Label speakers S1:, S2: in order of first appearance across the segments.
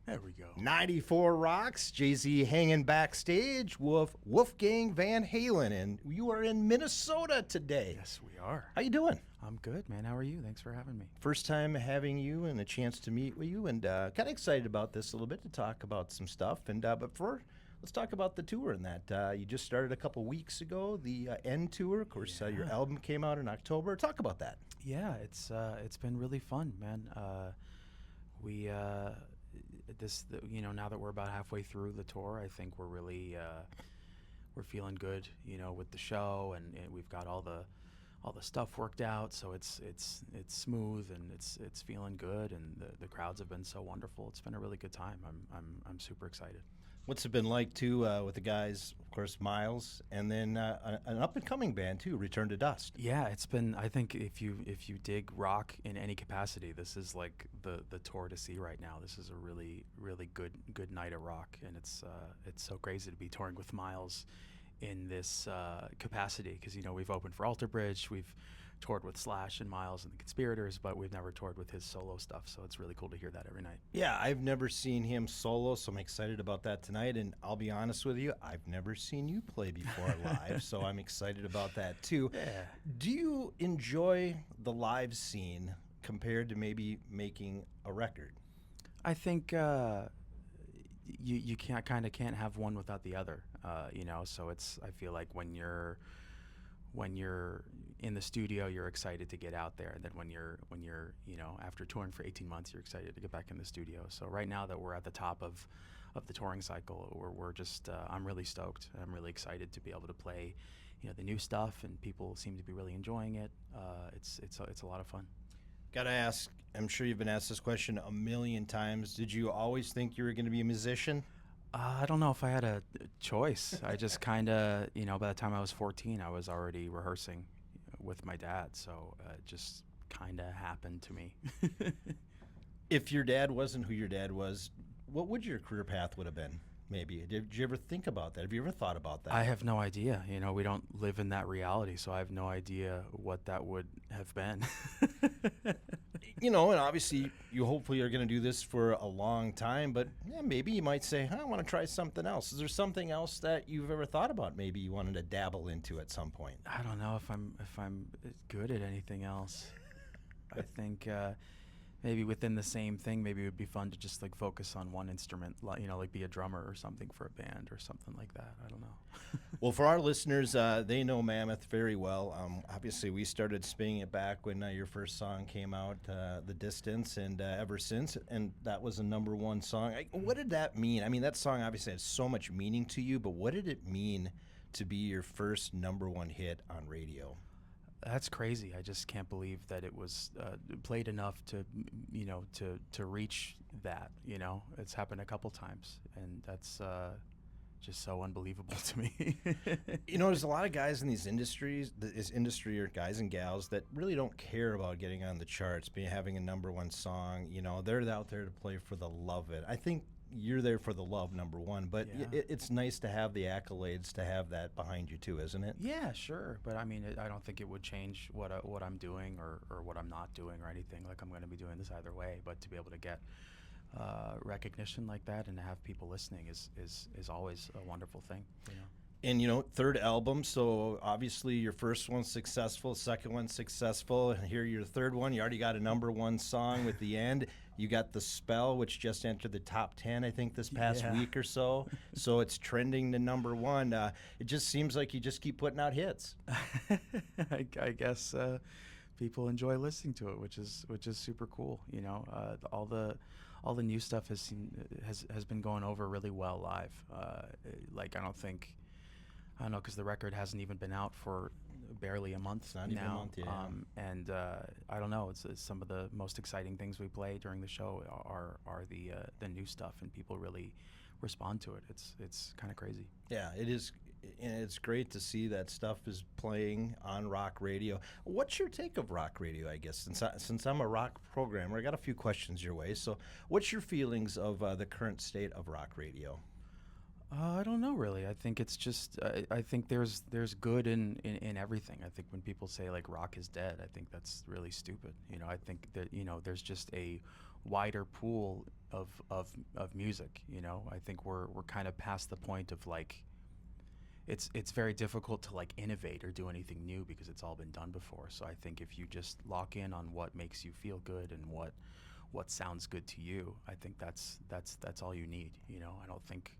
S1: There we go.
S2: 94 Rocks, Jay-Z hanging backstage with Wolfgang Van Halen, and you are in Minnesota today.
S1: Yes, we are.
S2: How you doing?
S1: I'm good, man. How are you? Thanks for having me.
S2: First time having you and a chance to meet with you, and kind of excited about this a little bit to talk about some stuff. And but first, let's talk about the tour and that. You just started a couple weeks ago, the End Tour. Of course, your album came out in October. Talk about that.
S1: Yeah, it's been really fun, man. Now that we're about halfway through the tour, I think we're really we're feeling good, with the show, and we've got all the stuff worked out, so it's smooth and it's feeling good, and the crowds have been so wonderful. It's been a really good time. I'm super excited.
S2: What's it been like too with the guys? Of course, Miles, and then an up and coming band too, Return to Dust.
S1: Yeah, it's been. I think if you dig rock in any capacity, this is like the tour to see right now. This is a really good night of rock, and it's so crazy to be touring with Miles in this capacity, because we've opened for Alter Bridge, we've toured with Slash and Miles and the Conspirators, but we've never toured with his solo stuff, so it's really cool to hear that every night.
S2: Yeah, I've never seen him solo, so I'm excited about that tonight. And I'll be honest with you, I've never seen you play before live, so I'm excited about that too.
S1: Yeah.
S2: Do you enjoy the live scene compared to maybe making a record?
S1: I think you can't have one without the other, so I feel like when you're in the studio, you're excited to get out there, and then when you're after touring for 18 months, you're excited to get back in the studio. So right now that we're at the top of the touring cycle, we're just I'm really stoked. I'm really excited to be able to play the new stuff, and people seem to be really enjoying it. It's a lot of fun.
S2: Gotta ask, I'm sure you've been asked this question a million times. Did you always think you were going to be a musician?
S1: I don't know if I had a choice. I just kind of, by the time I was 14, I was already rehearsing with my dad, so it just kind of happened to me.
S2: If your dad wasn't who your dad was, what would your career path would have been? Maybe. Did you ever think about that? Have you ever thought about that?
S1: I have no idea. We don't live in that reality, so I have no idea what that would have been.
S2: And obviously you hopefully are going to do this for a long time, but maybe you might say, I want to try something else. Is there something else that you've ever thought about maybe you wanted to dabble into at some point?
S1: I don't know if I'm good at anything else. I think maybe within the same thing, maybe it would be fun to just focus on one instrument, like be a drummer or something for a band or something like that. I don't know.
S2: Well, for our listeners, they know Mammoth very well. Obviously, we started spinning it back when your first song came out, The Distance, and ever since, and that was a #1 song. What did that mean? I mean, that song obviously has so much meaning to you, but what did it mean to be your first #1 hit on radio?
S1: That's crazy. I just can't believe that it was played enough to reach that. It's happened a couple times, and that's just so unbelievable to me.
S2: There's a lot of guys in this industry or guys and gals that really don't care about getting on the charts, having a #1 song. They're out there to play for the love of it. I think you're there for the love, #1, but it's nice to have the accolades, to have that behind you too, isn't it?
S1: Yeah, sure, but I mean, I don't think it would change what I'm doing or what I'm not doing or anything. Like, I'm going to be doing this either way, but to be able to get recognition like that and to have people listening is always a wonderful thing.
S2: And third album, so obviously your first one's successful, second one's successful, and here your third one, you already got a #1 song with The End. You got The Spell, which just entered the top 10, I think, this past week or so. So it's trending to #1. It just seems like you just keep putting out hits.
S1: I guess people enjoy listening to it, which is super cool. All the new stuff has been going over really well live. I don't know, because the record hasn't even been out for barely a month now.
S2: Not even a month, yeah.
S1: And I don't know. It's some of the most exciting things we play during the show are the new stuff, and people really respond to it. It's kind of crazy.
S2: Yeah, it is, and it's great to see that stuff is playing on rock radio. What's your take of rock radio? I guess since I'm a rock programmer, I got a few questions your way. So, what's your feelings of the current state of rock radio?
S1: I don't know, really. I think it's just I think there's good in everything. I think when people say rock is dead, I think that's really stupid. I think that there's just a wider pool of music. You know, I think we're kind of past the point of like it's very difficult to like innovate or do anything new because it's all been done before. So I think if you just lock in on what makes you feel good and what sounds good to you, I think that's all you need. You know, I don't think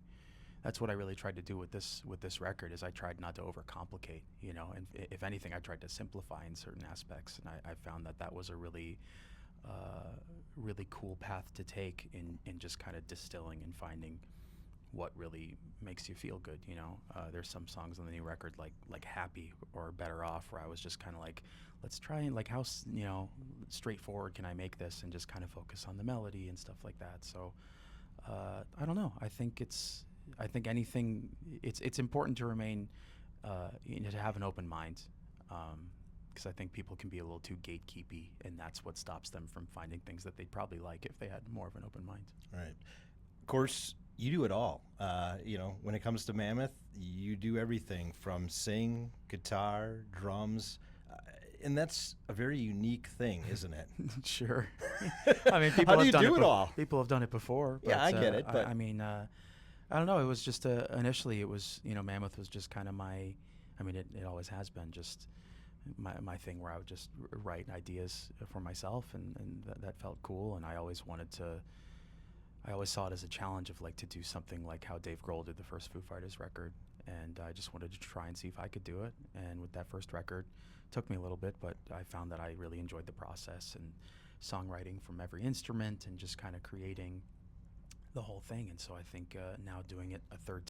S1: that's what I really tried to do with this record is I tried not to overcomplicate, you know, and if anything, I tried to simplify in certain aspects, and I found that was a really cool path to take in just kind of distilling and finding what really makes you feel good, you know. There's some songs on the new record like Happy or Better Off where I was just kind of like, let's try and like you know, straightforward can I make this and just kind of focus on the melody and stuff like that. So I don't know. I think anything. It's important to remain, you know, to have an open mind, because I think people can be a little too gatekeepy, and that's what stops them from finding things that they'd probably like if they had more of an open mind.
S2: Right. Of course, you do it all. You know, when it comes to Mammoth, you do everything from sing, guitar, drums. And that's a very unique thing, isn't it?
S1: Sure. I mean, people
S2: How do
S1: have
S2: you
S1: done
S2: do
S1: it
S2: it all?
S1: People have done it before.
S2: Yeah,
S1: But,
S2: I get it, but
S1: I mean, I don't know. It was just initially, it was, you know, Mammoth was just kind of my. I mean, it always has been just my thing where I would just write ideas for myself, and that felt cool. And I always wanted to. I always saw it as a challenge of like to do something like how Dave Grohl did the first Foo Fighters record, and I just wanted to try and see if I could do it. And with that first record, it took me a little bit, but I found that I really enjoyed the process and songwriting from every instrument and just kind of creating the whole thing. And so I think now doing it a third